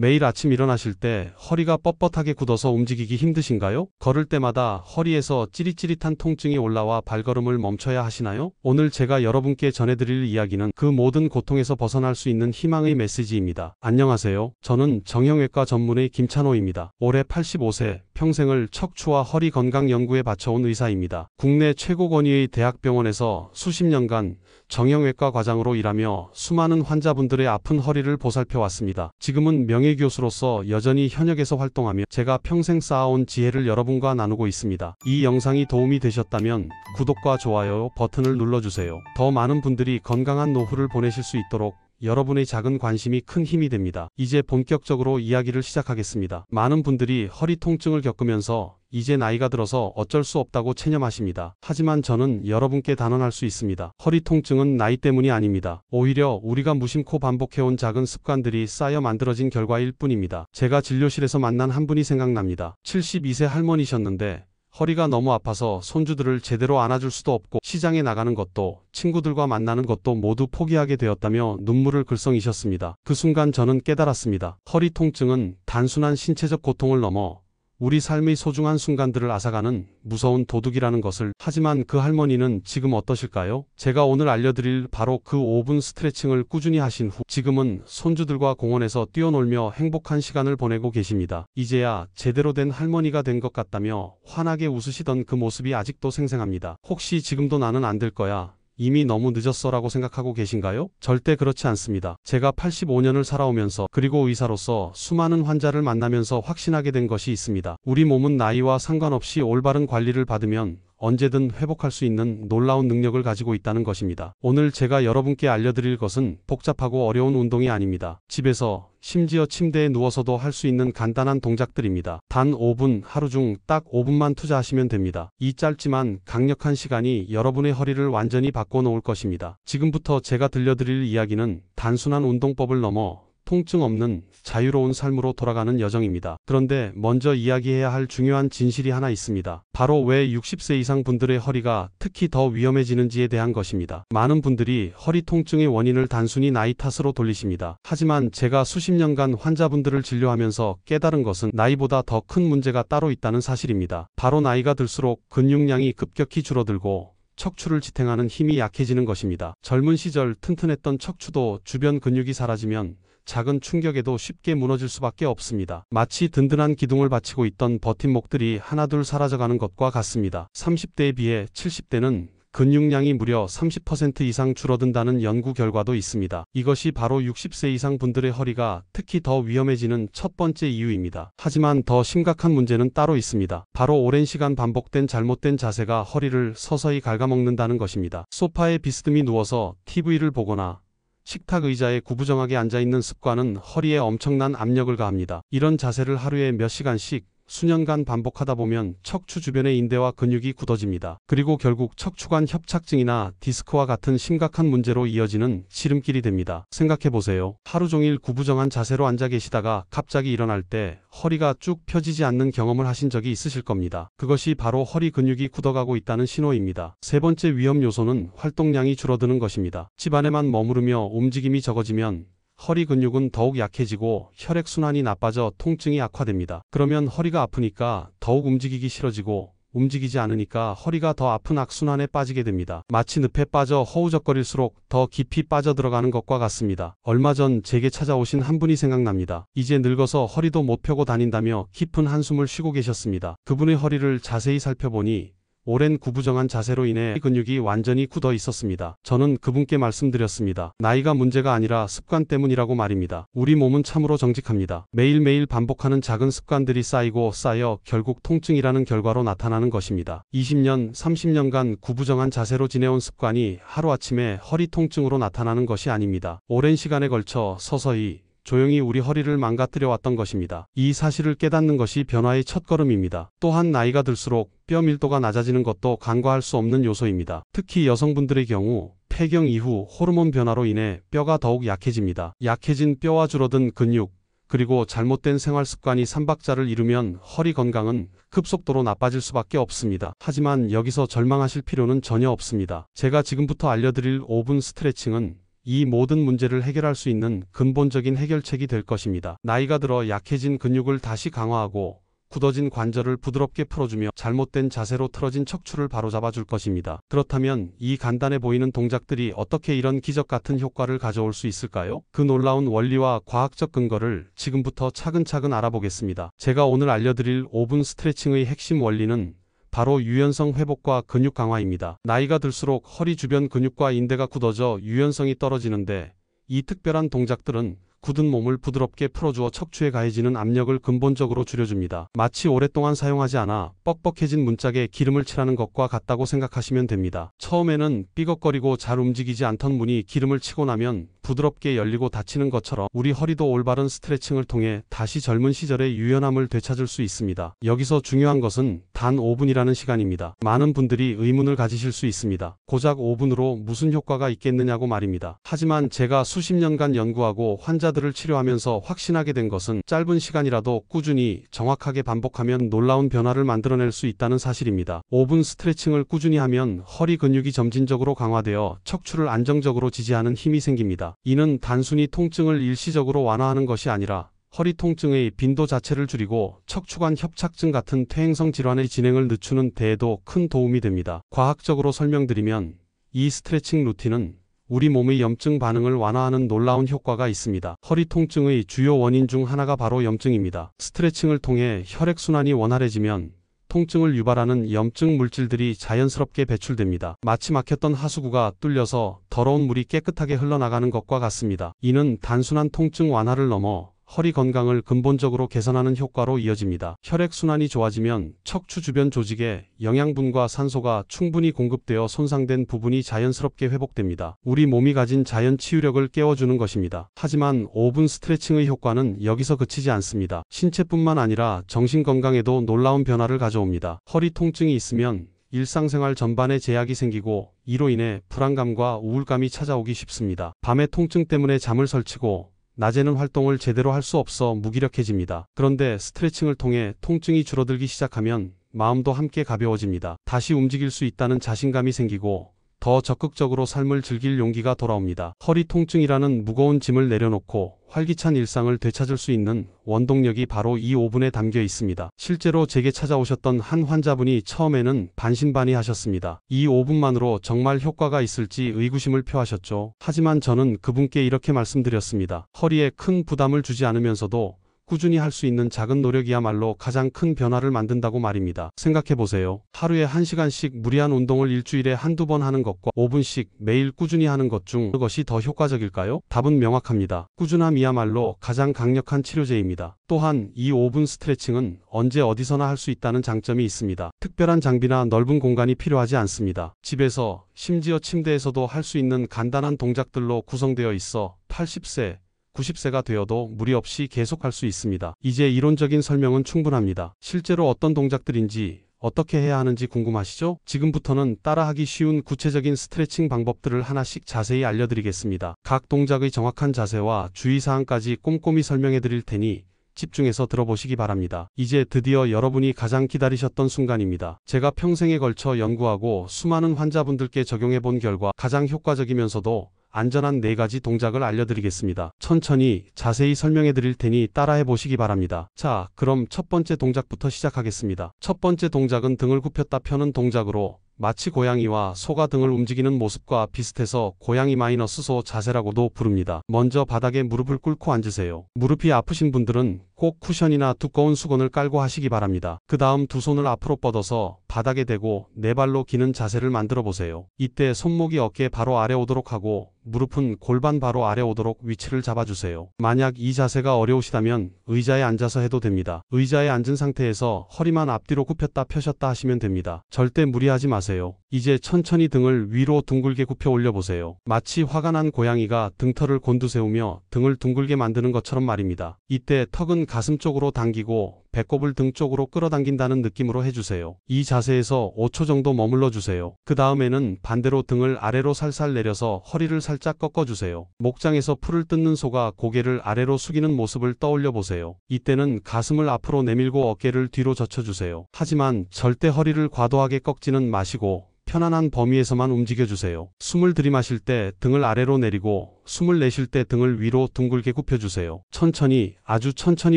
매일 아침 일어나실 때 허리가 뻣뻣하게 굳어서 움직이기 힘드신가요? 걸을 때마다 허리에서 찌릿찌릿한 통증이 올라와 발걸음을 멈춰야 하시나요? 오늘 제가 여러분께 전해드릴 이야기는 그 모든 고통에서 벗어날 수 있는 희망의 메시지입니다. 안녕하세요. 저는 정형외과 전문의 김찬호입니다. 올해 85세, 평생을 척추와 허리 건강 연구에 바쳐온 의사입니다. 국내 최고 권위의 대학병원에서 수십 년간 정형외과 과장으로 일하며 수많은 환자분들의 아픈 허리를 보살펴왔습니다. 지금은 명예교수로서 여전히 현역에서 활동하며 제가 평생 쌓아온 지혜를 여러분과 나누고 있습니다. 이 영상이 도움이 되셨다면 구독과 좋아요 버튼을 눌러주세요. 더 많은 분들이 건강한 노후를 보내실 수 있도록 여러분의 작은 관심이 큰 힘이 됩니다. 이제 본격적으로 이야기를 시작하겠습니다. 많은 분들이 허리 통증을 겪으면서 이제 나이가 들어서 어쩔 수 없다고 체념하십니다. 하지만 저는 여러분께 단언할 수 있습니다. 허리 통증은 나이 때문이 아닙니다. 오히려 우리가 무심코 반복해온 작은 습관들이 쌓여 만들어진 결과일 뿐입니다. 제가 진료실에서 만난 한 분이 생각납니다. 72세 할머니셨는데 허리가 너무 아파서 손주들을 제대로 안아줄 수도 없고 시장에 나가는 것도 친구들과 만나는 것도 모두 포기하게 되었다며 눈물을 글썽이셨습니다. 그 순간 저는 깨달았습니다. 허리 통증은 단순한 신체적 고통을 넘어 우리 삶의 소중한 순간들을 앗아가는 무서운 도둑이라는 것을. 하지만 그 할머니는 지금 어떠실까요? 제가 오늘 알려드릴 바로 그 5분 스트레칭을 꾸준히 하신 후 지금은 손주들과 공원에서 뛰어놀며 행복한 시간을 보내고 계십니다. 이제야 제대로 된 할머니가 된 것 같다며 환하게 웃으시던 그 모습이 아직도 생생합니다. 혹시 지금도 나는 안 될 거야, 이미 너무 늦었어 라고 생각하고 계신가요? 절대 그렇지 않습니다. 제가 85년을 살아오면서 그리고 의사로서 수많은 환자를 만나면서 확신하게 된 것이 있습니다. 우리 몸은 나이와 상관없이 올바른 관리를 받으면 언제든 회복할 수 있는 놀라운 능력을 가지고 있다는 것입니다. 오늘 제가 여러분께 알려드릴 것은 복잡하고 어려운 운동이 아닙니다. 집에서 심지어 침대에 누워서도 할 수 있는 간단한 동작들입니다. 단 5분, 하루 중 딱 5분만 투자하시면 됩니다. 이 짧지만 강력한 시간이 여러분의 허리를 완전히 바꿔놓을 것입니다. 지금부터 제가 들려드릴 이야기는 단순한 운동법을 넘어 통증 없는 자유로운 삶으로 돌아가는 여정입니다. 그런데 먼저 이야기해야 할 중요한 진실이 하나 있습니다. 바로 왜 60세 이상 분들의 허리가 특히 더 위험해지는지에 대한 것입니다. 많은 분들이 허리 통증의 원인을 단순히 나이 탓으로 돌리십니다. 하지만 제가 수십 년간 환자분들을 진료하면서 깨달은 것은 나이보다 더 큰 문제가 따로 있다는 사실입니다. 바로 나이가 들수록 근육량이 급격히 줄어들고 척추를 지탱하는 힘이 약해지는 것입니다. 젊은 시절 튼튼했던 척추도 주변 근육이 사라지면 작은 충격에도 쉽게 무너질 수밖에 없습니다. 마치 든든한 기둥을 받치고 있던 버팀목들이 하나둘 사라져가는 것과 같습니다. 30대에 비해 70대는 근육량이 무려 30% 이상 줄어든다는 연구 결과도 있습니다. 이것이 바로 60세 이상 분들의 허리가 특히 더 위험해지는 첫 번째 이유입니다. 하지만 더 심각한 문제는 따로 있습니다. 바로 오랜 시간 반복된 잘못된 자세가 허리를 서서히 갉아먹는다는 것입니다. 소파에 비스듬히 누워서 TV를 보거나 식탁 의자에 구부정하게 앉아있는 습관은 허리에 엄청난 압력을 가합니다. 이런 자세를 하루에 몇 시간씩 수년간 반복하다 보면 척추 주변의 인대와 근육이 굳어집니다. 그리고 결국 척추관 협착증이나 디스크와 같은 심각한 문제로 이어지는 지름길이 됩니다. 생각해보세요. 하루 종일 구부정한 자세로 앉아 계시다가 갑자기 일어날 때 허리가 쭉 펴지지 않는 경험을 하신 적이 있으실 겁니다. 그것이 바로 허리 근육이 굳어가고 있다는 신호입니다. 세 번째 위험 요소는 활동량이 줄어드는 것입니다. 집안에만 머무르며 움직임이 적어지면 허리 근육은 더욱 약해지고 혈액순환이 나빠져 통증이 악화됩니다. 그러면 허리가 아프니까 더욱 움직이기 싫어지고 움직이지 않으니까 허리가 더 아픈 악순환에 빠지게 됩니다. 마치 늪에 빠져 허우적거릴수록 더 깊이 빠져들어가는 것과 같습니다. 얼마 전 제게 찾아오신 한 분이 생각납니다. 이제 늙어서 허리도 못 펴고 다닌다며 깊은 한숨을 쉬고 계셨습니다. 그분의 허리를 자세히 살펴보니 오랜 구부정한 자세로 인해 근육이 완전히 굳어 있었습니다. 저는 그분께 말씀드렸습니다. 나이가 문제가 아니라 습관 때문이라고 말입니다. 우리 몸은 참으로 정직합니다. 매일매일 반복하는 작은 습관들이 쌓이고 쌓여 결국 통증이라는 결과로 나타나는 것입니다. 20년, 30년간 구부정한 자세로 지내온 습관이 하루아침에 허리 통증으로 나타나는 것이 아닙니다. 오랜 시간에 걸쳐 서서히 조용히 우리 허리를 망가뜨려 왔던 것입니다. 이 사실을 깨닫는 것이 변화의 첫걸음입니다. 또한 나이가 들수록 뼈 밀도가 낮아지는 것도 간과할 수 없는 요소입니다. 특히 여성분들의 경우 폐경 이후 호르몬 변화로 인해 뼈가 더욱 약해집니다. 약해진 뼈와 줄어든 근육, 그리고 잘못된 생활 습관이 삼박자를 이루면 허리 건강은 급속도로 나빠질 수밖에 없습니다. 하지만 여기서 절망하실 필요는 전혀 없습니다. 제가 지금부터 알려드릴 5분 스트레칭은 이 모든 문제를 해결할 수 있는 근본적인 해결책이 될 것입니다. 나이가 들어 약해진 근육을 다시 강화하고 굳어진 관절을 부드럽게 풀어주며 잘못된 자세로 틀어진 척추를 바로잡아 줄 것입니다. 그렇다면 이 간단해 보이는 동작들이 어떻게 이런 기적 같은 효과를 가져올 수 있을까요? 그 놀라운 원리와 과학적 근거를 지금부터 차근차근 알아보겠습니다. 제가 오늘 알려드릴 5분 스트레칭의 핵심 원리는 바로 유연성 회복과 근육 강화입니다. 나이가 들수록 허리 주변 근육과 인대가 굳어져 유연성이 떨어지는데 이 특별한 동작들은 굳은 몸을 부드럽게 풀어주어 척추에 가해지는 압력을 근본적으로 줄여줍니다. 마치 오랫동안 사용하지 않아 뻑뻑해진 문짝에 기름을 칠하는 것과 같다고 생각하시면 됩니다. 처음에는 삐걱거리고 잘 움직이지 않던 문이 기름을 치고 나면 부드럽게 열리고 닫히는 것처럼 우리 허리도 올바른 스트레칭을 통해 다시 젊은 시절의 유연함을 되찾을 수 있습니다. 여기서 중요한 것은 단 5분이라는 시간입니다. 많은 분들이 의문을 가지실 수 있습니다. 고작 5분으로 무슨 효과가 있겠느냐고 말입니다. 하지만 제가 수십 년간 연구하고 환자들을 치료하면서 확신하게 된 것은 짧은 시간이라도 꾸준히 정확하게 반복하면 놀라운 변화를 만들어낼 수 있다는 사실입니다. 5분 스트레칭을 꾸준히 하면 허리 근육이 점진적으로 강화되어 척추를 안정적으로 지지하는 힘이 생깁니다. 이는 단순히 통증을 일시적으로 완화하는 것이 아니라 허리 통증의 빈도 자체를 줄이고 척추관 협착증 같은 퇴행성 질환의 진행을 늦추는 데에도 큰 도움이 됩니다. 과학적으로 설명드리면 이 스트레칭 루틴은 우리 몸의 염증 반응을 완화하는 놀라운 효과가 있습니다. 허리 통증의 주요 원인 중 하나가 바로 염증입니다. 스트레칭을 통해 혈액순환이 원활해지면 통증을 유발하는 염증 물질들이 자연스럽게 배출됩니다. 마치 막혔던 하수구가 뚫려서 더러운 물이 깨끗하게 흘러나가는 것과 같습니다. 이는 단순한 통증 완화를 넘어 허리 건강을 근본적으로 개선하는 효과로 이어집니다. 혈액순환이 좋아지면 척추 주변 조직에 영양분과 산소가 충분히 공급되어 손상된 부분이 자연스럽게 회복됩니다. 우리 몸이 가진 자연 치유력을 깨워주는 것입니다. 하지만 5분 스트레칭의 효과는 여기서 그치지 않습니다. 신체뿐만 아니라 정신 건강에도 놀라운 변화를 가져옵니다. 허리 통증이 있으면 일상생활 전반에 제약이 생기고 이로 인해 불안감과 우울감이 찾아오기 쉽습니다. 밤에 통증 때문에 잠을 설치고 낮에는 활동을 제대로 할 수 없어 무기력해집니다. 그런데 스트레칭을 통해 통증이 줄어들기 시작하면 마음도 함께 가벼워집니다. 다시 움직일 수 있다는 자신감이 생기고 더 적극적으로 삶을 즐길 용기가 돌아옵니다. 허리 통증이라는 무거운 짐을 내려놓고 활기찬 일상을 되찾을 수 있는 원동력이 바로 이 5분에 담겨 있습니다. 실제로 제게 찾아오셨던 한 환자분이 처음에는 반신반의하셨습니다. 이 5분만으로 정말 효과가 있을지 의구심을 표하셨죠. 하지만 저는 그분께 이렇게 말씀드렸습니다. 허리에 큰 부담을 주지 않으면서도 꾸준히 할 수 있는 작은 노력이야말로 가장 큰 변화를 만든다고 말입니다. 생각해보세요. 하루에 1시간씩 무리한 운동을 일주일에 한두 번 하는 것과 5분씩 매일 꾸준히 하는 것 중 그것이 더 효과적일까요? 답은 명확합니다. 꾸준함이야말로 가장 강력한 치료제입니다. 또한 이 5분 스트레칭은 언제 어디서나 할 수 있다는 장점이 있습니다. 특별한 장비나 넓은 공간이 필요하지 않습니다. 집에서 심지어 침대에서도 할 수 있는 간단한 동작들로 구성되어 있어 80세, 90세가 되어도 무리 없이 계속할 수 있습니다. 이제 이론적인 설명은 충분합니다. 실제로 어떤 동작들인지 어떻게 해야 하는지 궁금하시죠? 지금부터는 따라하기 쉬운 구체적인 스트레칭 방법들을 하나씩 자세히 알려드리겠습니다. 각 동작의 정확한 자세와 주의사항까지 꼼꼼히 설명해 드릴 테니 집중해서 들어보시기 바랍니다. 이제 드디어 여러분이 가장 기다리셨던 순간입니다. 제가 평생에 걸쳐 연구하고 수많은 환자분들께 적용해 본 결과 가장 효과적이면서도 안전한 4가지 동작을 알려드리겠습니다. 천천히 자세히 설명해 드릴 테니 따라해 보시기 바랍니다. 자, 그럼 첫 번째 동작부터 시작하겠습니다. 첫 번째 동작은 등을 굽혔다 펴는 동작으로 마치 고양이와 소가 등을 움직이는 모습과 비슷해서 고양이 마이너스 소 자세라고도 부릅니다. 먼저 바닥에 무릎을 꿇고 앉으세요. 무릎이 아프신 분들은 꼭 쿠션이나 두꺼운 수건을 깔고 하시기 바랍니다. 그 다음 두 손을 앞으로 뻗어서 바닥에 대고 네 발로 기는 자세를 만들어 보세요. 이때 손목이 어깨 바로 아래 오도록 하고 무릎은 골반 바로 아래 오도록 위치를 잡아주세요. 만약 이 자세가 어려우시다면 의자에 앉아서 해도 됩니다. 의자에 앉은 상태에서 허리만 앞뒤로 굽혔다 펴셨다 하시면 됩니다. 절대 무리하지 마세요. 이제 천천히 등을 위로 둥글게 굽혀 올려보세요. 마치 화가 난 고양이가 등털을 곤두세우며 등을 둥글게 만드는 것처럼 말입니다. 이때 턱은 가슴 쪽으로 당기고 배꼽을 등 쪽으로 끌어당긴다는 느낌으로 해주세요. 이 자세에서 5초 정도 머물러 주세요. 그 다음에는 반대로 등을 아래로 살살 내려서 허리를 살짝 꺾어주세요. 목장에서 풀을 뜯는 소가 고개를 아래로 숙이는 모습을 떠올려 보세요. 이때는 가슴을 앞으로 내밀고 어깨를 뒤로 젖혀주세요. 하지만 절대 허리를 과도하게 꺾지는 마시고 편안한 범위에서만 움직여주세요. 숨을 들이마실 때 등을 아래로 내리고 숨을 내쉴 때 등을 위로 둥글게 굽혀주세요. 천천히, 아주 천천히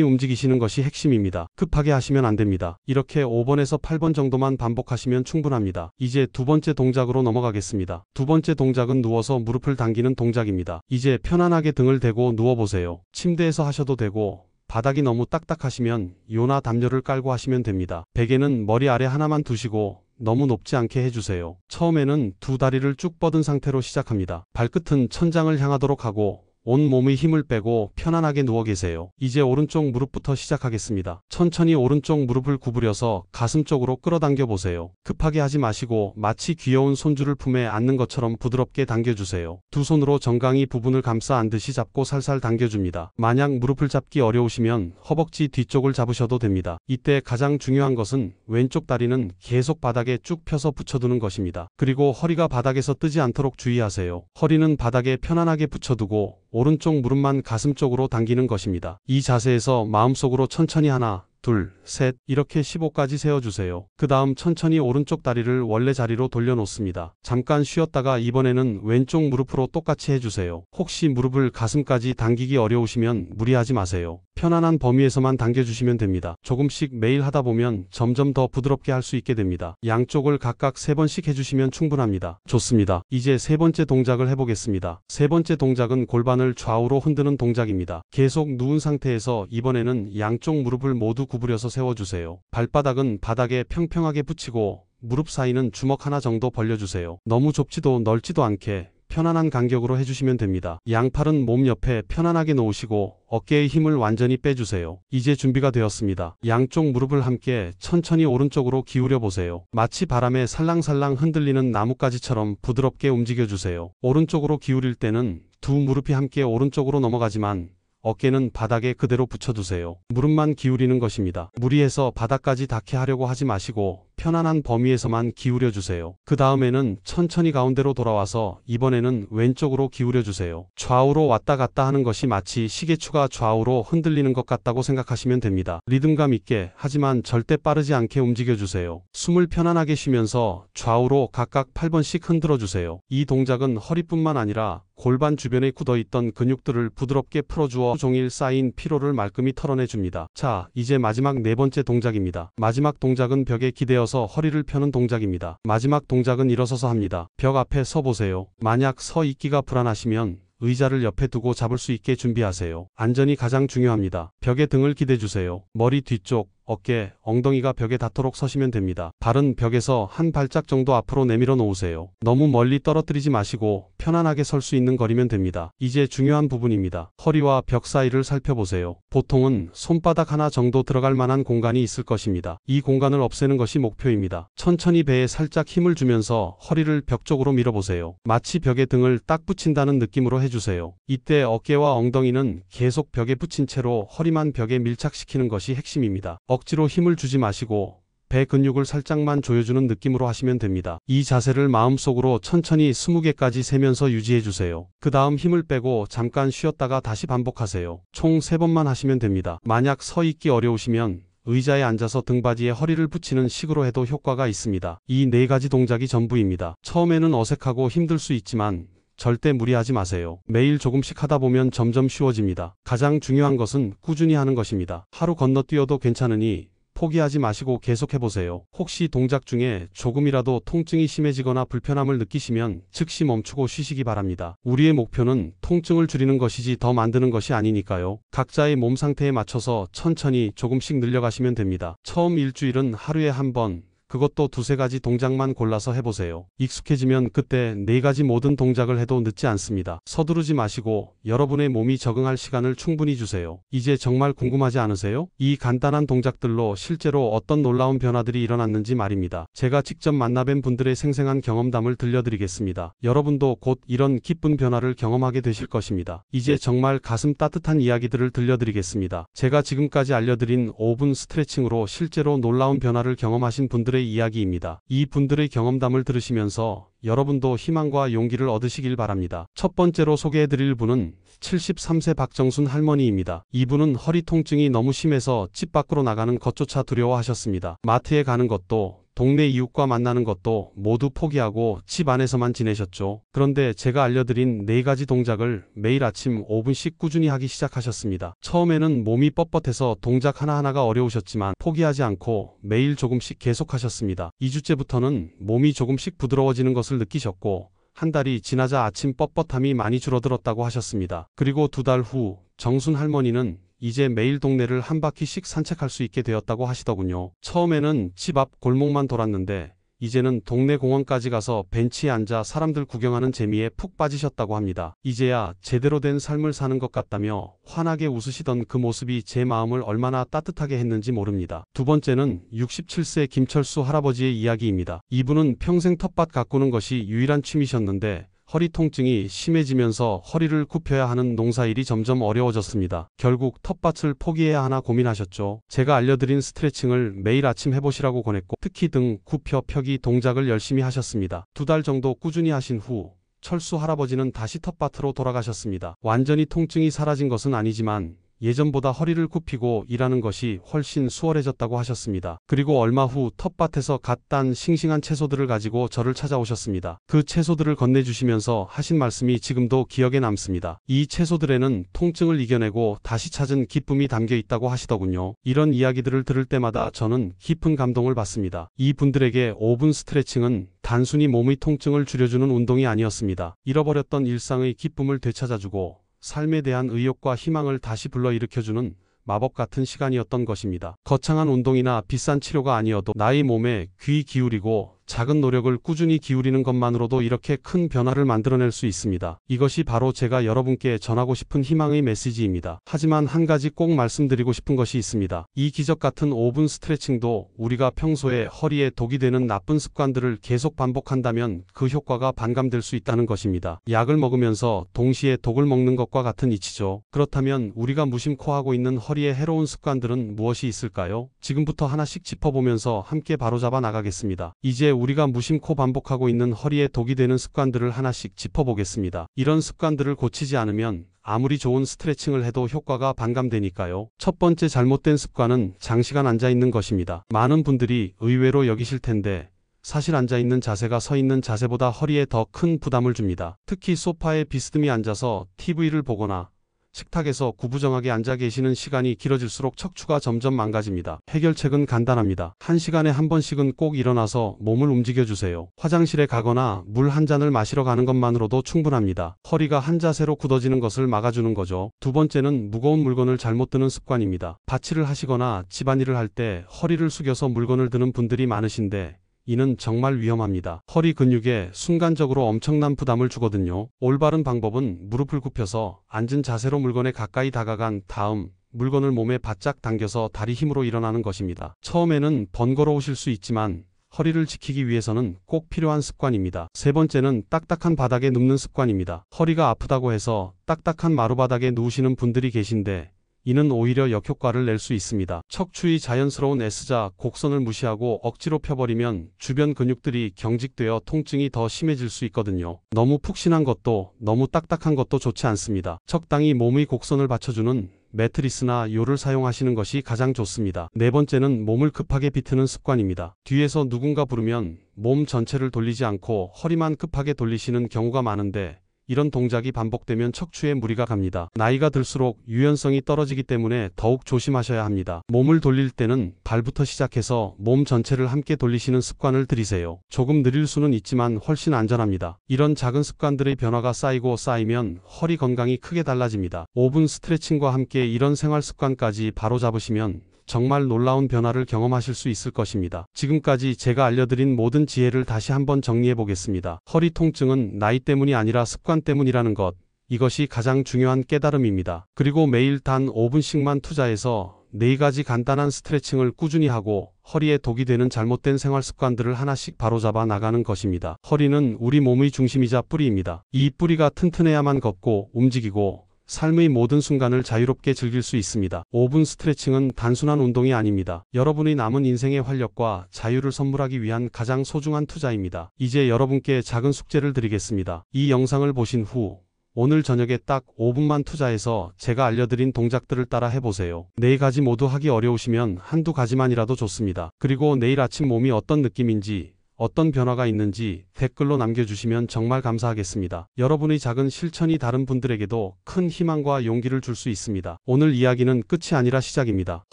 움직이시는 것이 핵심입니다. 급하게 하시면 안 됩니다. 이렇게 5번에서 8번 정도만 반복하시면 충분합니다. 이제 두 번째 동작으로 넘어가겠습니다. 두 번째 동작은 누워서 무릎을 당기는 동작입니다. 이제 편안하게 등을 대고 누워보세요. 침대에서 하셔도 되고 바닥이 너무 딱딱하시면 요나 담요를 깔고 하시면 됩니다. 베개는 머리 아래 하나만 두시고 너무 높지 않게 해주세요. 처음에는 두 다리를 쭉 뻗은 상태로 시작합니다. 발끝은 천장을 향하도록 하고 온 몸의 힘을 빼고 편안하게 누워 계세요. 이제 오른쪽 무릎부터 시작하겠습니다. 천천히 오른쪽 무릎을 구부려서 가슴 쪽으로 끌어당겨 보세요. 급하게 하지 마시고 마치 귀여운 손주를 품에 안는 것처럼 부드럽게 당겨주세요. 두 손으로 정강이 부분을 감싸 안듯이 잡고 살살 당겨줍니다. 만약 무릎을 잡기 어려우시면 허벅지 뒤쪽을 잡으셔도 됩니다. 이때 가장 중요한 것은 왼쪽 다리는 계속 바닥에 쭉 펴서 붙여두는 것입니다. 그리고 허리가 바닥에서 뜨지 않도록 주의하세요. 허리는 바닥에 편안하게 붙여두고 오른쪽 무릎만 가슴 쪽으로 당기는 것입니다. 이 자세에서 마음속으로 천천히 하나, 둘, 셋 이렇게 15까지 세워주세요. 그 다음 천천히 오른쪽 다리를 원래 자리로 돌려놓습니다. 잠깐 쉬었다가 이번에는 왼쪽 무릎으로 똑같이 해주세요. 혹시 무릎을 가슴까지 당기기 어려우시면 무리하지 마세요. 편안한 범위에서만 당겨주시면 됩니다. 조금씩 매일 하다 보면 점점 더 부드럽게 할 수 있게 됩니다. 양쪽을 각각 3번씩 해주시면 충분합니다. 좋습니다. 이제 세 번째 동작을 해보겠습니다. 세 번째 동작은 골반을 좌우로 흔드는 동작입니다. 계속 누운 상태에서 이번에는 양쪽 무릎을 모두 구부려서 세워주세요. 발바닥은 바닥에 평평하게 붙이고 무릎 사이는 주먹 하나 정도 벌려주세요. 너무 좁지도 넓지도 않게 편안한 간격으로 해주시면 됩니다. 양팔은 몸 옆에 편안하게 놓으시고 어깨의 힘을 완전히 빼주세요. 이제 준비가 되었습니다. 양쪽 무릎을 함께 천천히 오른쪽으로 기울여 보세요. 마치 바람에 살랑살랑 흔들리는 나뭇가지처럼 부드럽게 움직여주세요. 오른쪽으로 기울일 때는 두 무릎이 함께 오른쪽으로 넘어가지만 어깨는 바닥에 그대로 붙여두세요. 무릎만 기울이는 것입니다. 무리해서 바닥까지 닿게 하려고 하지 마시고 편안한 범위에서만 기울여주세요. 그 다음에는 천천히 가운데로 돌아와서 이번에는 왼쪽으로 기울여주세요. 좌우로 왔다 갔다 하는 것이 마치 시계추가 좌우로 흔들리는 것 같다고 생각하시면 됩니다. 리듬감 있게 하지만 절대 빠르지 않게 움직여주세요. 숨을 편안하게 쉬면서 좌우로 각각 8번씩 흔들어주세요. 이 동작은 허리뿐만 아니라 골반 주변에 굳어있던 근육들을 부드럽게 풀어주어 종일 쌓인 피로를 말끔히 털어내줍니다. 자, 이제 마지막 네 번째 동작입니다. 마지막 동작은 벽에 기대어서 허리를 펴는 동작입니다. 마지막 동작은 일어서서 합니다. 벽 앞에 서 보세요. 만약 서 있기가 불안하시면 의자를 옆에 두고 잡을 수 있게 준비하세요. 안전이 가장 중요합니다. 벽에 등을 기대주세요. 머리 뒤쪽, 어깨, 엉덩이가 벽에 닿도록 서시면 됩니다. 발은 벽에서 한 발짝 정도 앞으로 내밀어 놓으세요. 너무 멀리 떨어뜨리지 마시고 편안하게 설 수 있는 거리면 됩니다. 이제 중요한 부분입니다. 허리와 벽 사이를 살펴보세요. 보통은 손바닥 하나 정도 들어갈 만한 공간이 있을 것입니다. 이 공간을 없애는 것이 목표입니다. 천천히 배에 살짝 힘을 주면서 허리를 벽 쪽으로 밀어보세요. 마치 벽에 등을 딱 붙인다는 느낌으로 해주세요. 이때 어깨와 엉덩이는 계속 벽에 붙인 채로 허리만 벽에 밀착시키는 것이 핵심입니다. 억지로 힘을 주지 마시고 배 근육을 살짝만 조여주는 느낌으로 하시면 됩니다. 이 자세를 마음속으로 천천히 20개까지 세면서 유지해주세요. 그 다음 힘을 빼고 잠깐 쉬었다가 다시 반복하세요. 총 3번만 하시면 됩니다. 만약 서 있기 어려우시면 의자에 앉아서 등받이에 허리를 붙이는 식으로 해도 효과가 있습니다. 이 4가지 동작이 전부입니다. 처음에는 어색하고 힘들 수 있지만 절대 무리하지 마세요. 매일 조금씩 하다 보면 점점 쉬워집니다. 가장 중요한 것은 꾸준히 하는 것입니다. 하루 건너뛰어도 괜찮으니 포기하지 마시고 계속해보세요. 혹시 동작 중에 조금이라도 통증이 심해지거나 불편함을 느끼시면 즉시 멈추고 쉬시기 바랍니다. 우리의 목표는 통증을 줄이는 것이지 더 만드는 것이 아니니까요. 각자의 몸 상태에 맞춰서 천천히 조금씩 늘려가시면 됩니다. 처음 일주일은 하루에 한 번, 그것도 2-3가지 동작만 골라서 해보세요. 익숙해지면 그때 4가지 모든 동작을 해도 늦지 않습니다. 서두르지 마시고 여러분의 몸이 적응할 시간을 충분히 주세요. 이제 정말 궁금하지 않으세요? 이 간단한 동작들로 실제로 어떤 놀라운 변화들이 일어났는지 말입니다. 제가 직접 만나뵌 분들의 생생한 경험담을 들려드리겠습니다. 여러분도 곧 이런 기쁜 변화를 경험하게 되실 것입니다. 이제 정말 가슴 따뜻한 이야기들을 들려드리겠습니다. 제가 지금까지 알려드린 5분 스트레칭으로 실제로 놀라운 변화를 경험하신 분들의 이야기입니다. 이 분들의 경험담을 들으시면서 여러분도 희망과 용기를 얻으시길 바랍니다. 첫 번째로 소개해드릴 분은 73세 박정순 할머니입니다. 이분은 허리 통증이 너무 심해서 집 밖으로 나가는 것조차 두려워하셨습니다. 마트에 가는 것도 동네 이웃과 만나는 것도 모두 포기하고 집 안에서만 지내셨죠. 그런데 제가 알려드린 4가지 동작을 매일 아침 5분씩 꾸준히 하기 시작하셨습니다. 처음에는 몸이 뻣뻣해서 동작 하나하나가 어려우셨지만 포기하지 않고 매일 조금씩 계속하셨습니다. 2주째부터는 몸이 조금씩 부드러워지는 것을 느끼셨고 한 달이 지나자 아침 뻣뻣함이 많이 줄어들었다고 하셨습니다. 그리고 2달 후 정순 할머니는 이제 매일 동네를 한 바퀴씩 산책할 수 있게 되었다고 하시더군요. 처음에는 집 앞 골목만 돌았는데 이제는 동네 공원까지 가서 벤치에 앉아 사람들 구경하는 재미에 푹 빠지셨다고 합니다. 이제야 제대로 된 삶을 사는 것 같다며 환하게 웃으시던 그 모습이 제 마음을 얼마나 따뜻하게 했는지 모릅니다. 2번째는 67세 김철수 할아버지의 이야기입니다. 이분은 평생 텃밭 가꾸는 것이 유일한 취미셨는데 허리 통증이 심해지면서 허리를 굽혀야 하는 농사일이 점점 어려워졌습니다. 결국 텃밭을 포기해야 하나 고민하셨죠. 제가 알려드린 스트레칭을 매일 아침 해보시라고 권했고 특히 등 굽혀 펴기 동작을 열심히 하셨습니다. 2달 정도 꾸준히 하신 후 철수 할아버지는 다시 텃밭으로 돌아가셨습니다. 완전히 통증이 사라진 것은 아니지만 예전보다 허리를 굽히고 일하는 것이 훨씬 수월해졌다고 하셨습니다. 그리고 얼마 후 텃밭에서 갓 딴 싱싱한 채소들을 가지고 저를 찾아오셨습니다. 그 채소들을 건네주시면서 하신 말씀이 지금도 기억에 남습니다. 이 채소들에는 통증을 이겨내고 다시 찾은 기쁨이 담겨 있다고 하시더군요. 이런 이야기들을 들을 때마다 저는 깊은 감동을 받습니다. 이 분들에게 5분 스트레칭은 단순히 몸의 통증을 줄여주는 운동이 아니었습니다. 잃어버렸던 일상의 기쁨을 되찾아주고 삶에 대한 의욕과 희망을 다시 불러일으켜주는 마법 같은 시간이었던 것입니다. 거창한 운동이나 비싼 치료가 아니어도 나의 몸에 귀 기울이고 작은 노력을 꾸준히 기울이는 것만으로도 이렇게 큰 변화를 만들어낼 수 있습니다. 이것이 바로 제가 여러분께 전하고 싶은 희망의 메시지입니다. 하지만 한 가지 꼭 말씀드리고 싶은 것이 있습니다. 이 기적 같은 5분 스트레칭도 우리가 평소에 허리에 독이 되는 나쁜 습관들을 계속 반복한다면 그 효과가 반감될 수 있다는 것입니다. 약을 먹으면서 동시에 독을 먹는 것과 같은 이치죠. 그렇다면 우리가 무심코 하고 있는 허리에 해로운 습관들은 무엇이 있을까요? 지금부터 하나씩 짚어보면서 함께 바로잡아 나가겠습니다. 이제 우리가 무심코 반복하고 있는 허리에 독이 되는 습관들을 하나씩 짚어보겠습니다. 이런 습관들을 고치지 않으면 아무리 좋은 스트레칭을 해도 효과가 반감되니까요. 첫 번째 잘못된 습관은 장시간 앉아있는 것입니다. 많은 분들이 의외로 여기실 텐데 사실 앉아있는 자세가 서있는 자세보다 허리에 더 큰 부담을 줍니다. 특히 소파에 비스듬히 앉아서 TV를 보거나 식탁에서 구부정하게 앉아 계시는 시간이 길어질수록 척추가 점점 망가집니다. 해결책은 간단합니다. 1시간에 한 번씩은 꼭 일어나서 몸을 움직여주세요. 화장실에 가거나 물 한 잔을 마시러 가는 것만으로도 충분합니다. 허리가 한 자세로 굳어지는 것을 막아주는 거죠. 2번째는 무거운 물건을 잘못 드는 습관입니다. 밭일을 하시거나 집안일을 할 때 허리를 숙여서 물건을 드는 분들이 많으신데 이는 정말 위험합니다. 허리 근육에 순간적으로 엄청난 부담을 주거든요. 올바른 방법은 무릎을 굽혀서 앉은 자세로 물건에 가까이 다가간 다음 물건을 몸에 바짝 당겨서 다리 힘으로 일어나는 것입니다. 처음에는 번거로우실 수 있지만 허리를 지키기 위해서는 꼭 필요한 습관입니다. 3번째는 딱딱한 바닥에 눕는 습관입니다. 허리가 아프다고 해서 딱딱한 마루바닥에 누우시는 분들이 계신데 이는 오히려 역효과를 낼 수 있습니다. 척추의 자연스러운 S자 곡선을 무시하고 억지로 펴버리면 주변 근육들이 경직되어 통증이 더 심해질 수 있거든요. 너무 푹신한 것도 너무 딱딱한 것도 좋지 않습니다. 적당히 몸의 곡선을 받쳐주는 매트리스나 요를 사용하시는 것이 가장 좋습니다. 4번째는 몸을 급하게 비트는 습관입니다. 뒤에서 누군가 부르면 몸 전체를 돌리지 않고 허리만 급하게 돌리시는 경우가 많은데 이런 동작이 반복되면 척추에 무리가 갑니다. 나이가 들수록 유연성이 떨어지기 때문에 더욱 조심하셔야 합니다. 몸을 돌릴 때는 발부터 시작해서 몸 전체를 함께 돌리시는 습관을 들이세요. 조금 느릴 수는 있지만 훨씬 안전합니다. 이런 작은 습관들의 변화가 쌓이고 쌓이면 허리 건강이 크게 달라집니다. 5분 스트레칭과 함께 이런 생활 습관까지 바로잡으시면 정말 놀라운 변화를 경험하실 수 있을 것입니다. 지금까지 제가 알려드린 모든 지혜를 다시 한번 정리해 보겠습니다. 허리 통증은 나이 때문이 아니라 습관 때문이라는 것, 이것이 가장 중요한 깨달음입니다. 그리고 매일 단 5분씩만 투자해서 4가지 간단한 스트레칭을 꾸준히 하고 허리에 독이 되는 잘못된 생활 습관들을 하나씩 바로잡아 나가는 것입니다. 허리는 우리 몸의 중심이자 뿌리입니다. 이 뿌리가 튼튼해야만 걷고 움직이고 삶의 모든 순간을 자유롭게 즐길 수 있습니다. 5분 스트레칭은 단순한 운동이 아닙니다. 여러분의 남은 인생의 활력과 자유를 선물하기 위한 가장 소중한 투자입니다. 이제 여러분께 작은 숙제를 드리겠습니다. 이 영상을 보신 후 오늘 저녁에 딱 5분만 투자해서 제가 알려드린 동작들을 따라 해보세요. 4가지 모두 하기 어려우시면 한두 가지만이라도 좋습니다. 그리고 내일 아침 몸이 어떤 느낌인지, 어떤 변화가 있는지 댓글로 남겨주시면 정말 감사하겠습니다. 여러분의 작은 실천이 다른 분들에게도 큰 희망과 용기를 줄 수 있습니다. 오늘 이야기는 끝이 아니라 시작입니다.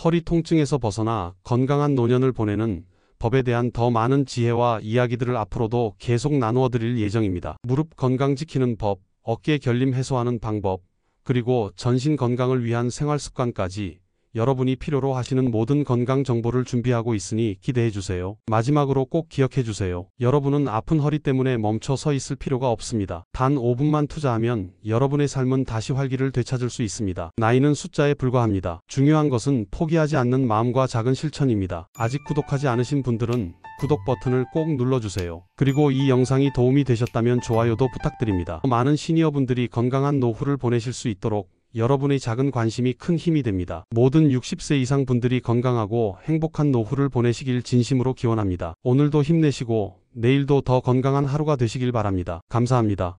허리 통증에서 벗어나 건강한 노년을 보내는 법에 대한 더 많은 지혜와 이야기들을 앞으로도 계속 나누어 드릴 예정입니다. 무릎 건강 지키는 법, 어깨 결림 해소하는 방법, 그리고 전신 건강을 위한 생활 습관까지 여러분이 필요로 하시는 모든 건강 정보를 준비하고 있으니 기대해 주세요. 마지막으로 꼭 기억해 주세요. 여러분은 아픈 허리 때문에 멈춰 서 있을 필요가 없습니다. 단 5분만 투자하면 여러분의 삶은 다시 활기를 되찾을 수 있습니다. 나이는 숫자에 불과합니다. 중요한 것은 포기하지 않는 마음과 작은 실천입니다. 아직 구독하지 않으신 분들은 구독 버튼을 꼭 눌러주세요. 그리고 이 영상이 도움이 되셨다면 좋아요도 부탁드립니다. 많은 시니어분들이 건강한 노후를 보내실 수 있도록 여러분의 작은 관심이 큰 힘이 됩니다. 모든 60세 이상 분들이 건강하고 행복한 노후를 보내시길 진심으로 기원합니다. 오늘도 힘내시고 내일도 더 건강한 하루가 되시길 바랍니다. 감사합니다.